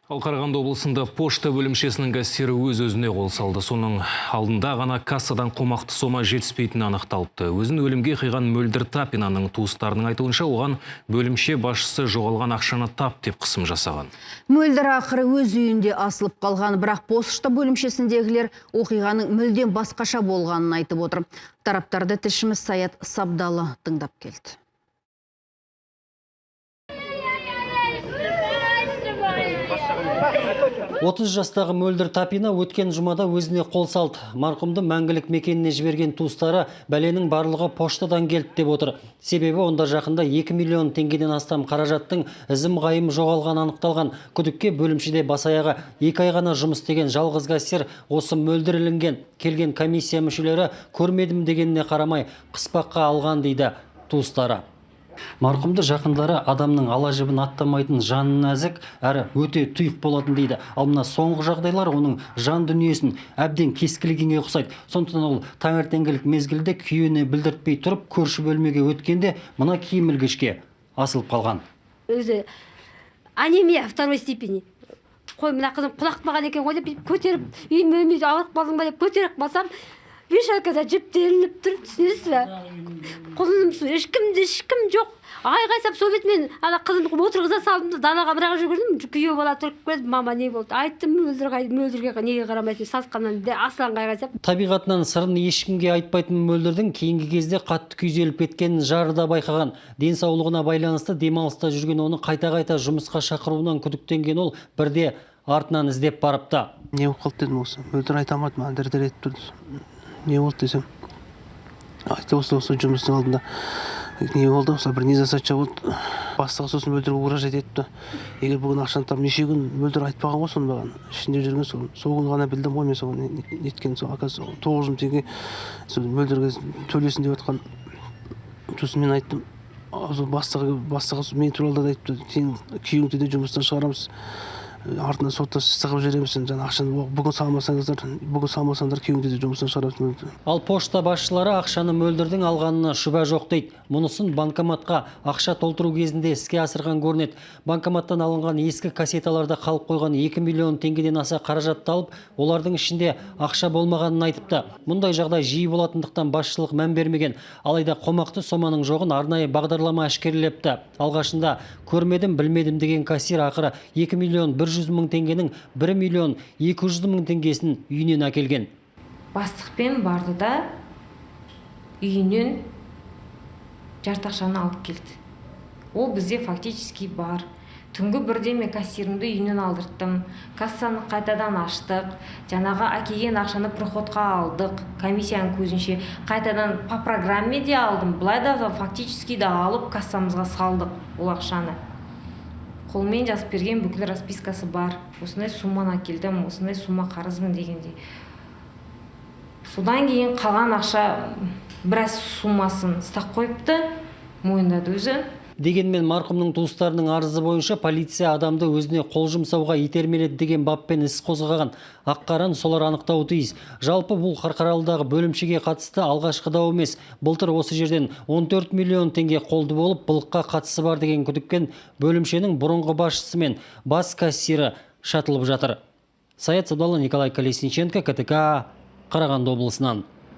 Ал Қарағанды облысында пошта бөлімшесінің кассирі өз-өзіне қол салды. Соның алдында ғана кассадан қомақты сома жетіспейтіні анықталыпты. Өзін өлімге қиған Мөлдір Тапинаның туыстарының айтуынша, оған бөлімше басшысы жоғалған ақшаны тап деп қысым жасаған. Мөлдір ақыры өз үйінде асылып қалған, бірақ пошта бөлімшесіндегілер оқиғаның мүлдем басқаша болғанын айтып отыр. Тараптарды тілшіміз Саят Сабдалы тыңдап келді. 30 жастағы Мөлдір Тапина өткен жұмада өзіне қол салды. Марқұмды мәңгілік мекеніне жіберген туыстары бәленің барлығы поштадан келді деп отыр. Себебі онда жақында 2 миллион теңгеден астам қаражаттың ізім ғайым жоғалған анықталған. Күдікке бөлімшеде бас-аяғы 2 ай ғана жұмыс істеген жалғыз кассир осы Мөлдір ілінген. Келген комиссия мүшелері көрмедім дегеніне қарамай қыспаққа алған дейді туыстары. Марқұмды жақындары адамның ала жібін аттамайтын жаны нәзік әрі өте тұйық болатын дейді. Ал мына соңғы жағдайлар оның жан дүниесін әбден кескілегенге ұқсайды. Сондықтан ол таңертеңгілік мезгілде күйеуіне білдіртпей тұрып көрші бөлмеге өткенде мына киім ілгішке асылып қалған. Өзі анемия второй степени. Қой, мына қызым құлақтымаған екен ғой деп көтеріп, үйіме ауырып қалдың ба деп көтеріп басам, вешалкада жіптелініп тұр, түсінесіз бе? Құлыным су, ешкім жоқ. Айғайсап сол бетімен қызымды отырғыза салдым, далаға бірақ жүгірдім, күйеу бала тұрып келді, мама не болды? Айттым, Мөлдірге неге қарамайтын, сасқаннан асыланға айғайсап. Табиғатынан сырын ешкімге айтпайтын Мөлдірдің кейінгі кезде қатты күйзеліп кеткенін жары да байқаған. Денсаулығына байланысты демалыста жүрген оны қайта-қайта жұмысқа шақыруынан күдіктенген ол бірде артынан іздеп барыпты. Не болып қалды дедім осы. Мөлдір айта алмады, маған дір-дір етіп тұрды. Не болды десем, айта осы жұмыстың алдында не болды, осы бір не засадча болды. Бастығы сосын Мөлдірге угрожать етіпті. Егер бүгін ақшаны тап, неше күн Мөлдір айтпаған ғой соны маған. Ішінде жүрген сол күні ғана білдім ғой мен соны неткен. Оказывается 9 теңге Мөлдірге төлесін деп жатқан. Сосын мен айттым, бастығы мен туралы да айтыпты, сен күйеуіңді де жұмыстан шығарамыз. Артынан сотта сығып жібереміз, жаңа ақшаны бүгін салмасаңдар күйеуіңді де жұмыстан шығарамыз. Ал пошта басшылары ақшаны Мөлдірдің алғанына шүбә жоқ дейді. Мұнысын банкоматқа ақша толтыру кезінде іске асырған көрінеді. Банкоматтан алынған ескі кассеталарда қалып қойған 2 миллион теңгеден аса қаражатты алып, олардың ішінде ақша болмағанын айтыпты. Мұндай жағдай жиі болатындықтан басшылық мән бермеген. Алайда қомақты соманың жоғын арнайы бағдарлама әшкерелепті. Алғашында көрмедім, білмедім деген кассир ақыры 2 миллион 100 мың теңгенің 1 миллион 200 мың теңгесін үйінен әкелген. Бастықпен барды да үйінен жарты ақшаны алып келді. Ол бізде фактически бар. Түнгі бірде мен кассирімді үйінен алдырттым. Кассаны қайтадан аштық. Жаңағы әкелген ақшаны проходқа алдық. Комиссияның көзінше қайтадан по программе де алдым. Бұлай да фактически да алып кассамызға салдық ол ақшаны. Қолмен жазып берген бүкіл распискасы бар. Осындай сумманы әкелдім, осындай сумма қарызмын дегенде. Содан кейін қалған ақша біраз суммасын ұстап қойыпты, мойындады өзі. Дегенмен марқұмның туыстарының арызы бойынша полиция адамды өзіне қол жұмсауға итермеледі деген баппен іс қозғаған. Аққаран солар анықтауы тиіс. Жалпы бұл Қарқаралыдағы бөлімшеге қатысты алғашқы дау емес. Былтыр осы жерден 14 миллион теңге қолды болып, былыққа қатысы бар деген күдікпен бөлімшенің бұрынғы басшысы мен бас кассирі шатылып жатыр. Саят Сабдалы, Николай Колесниченко, КТК, Қарағанды облысынан.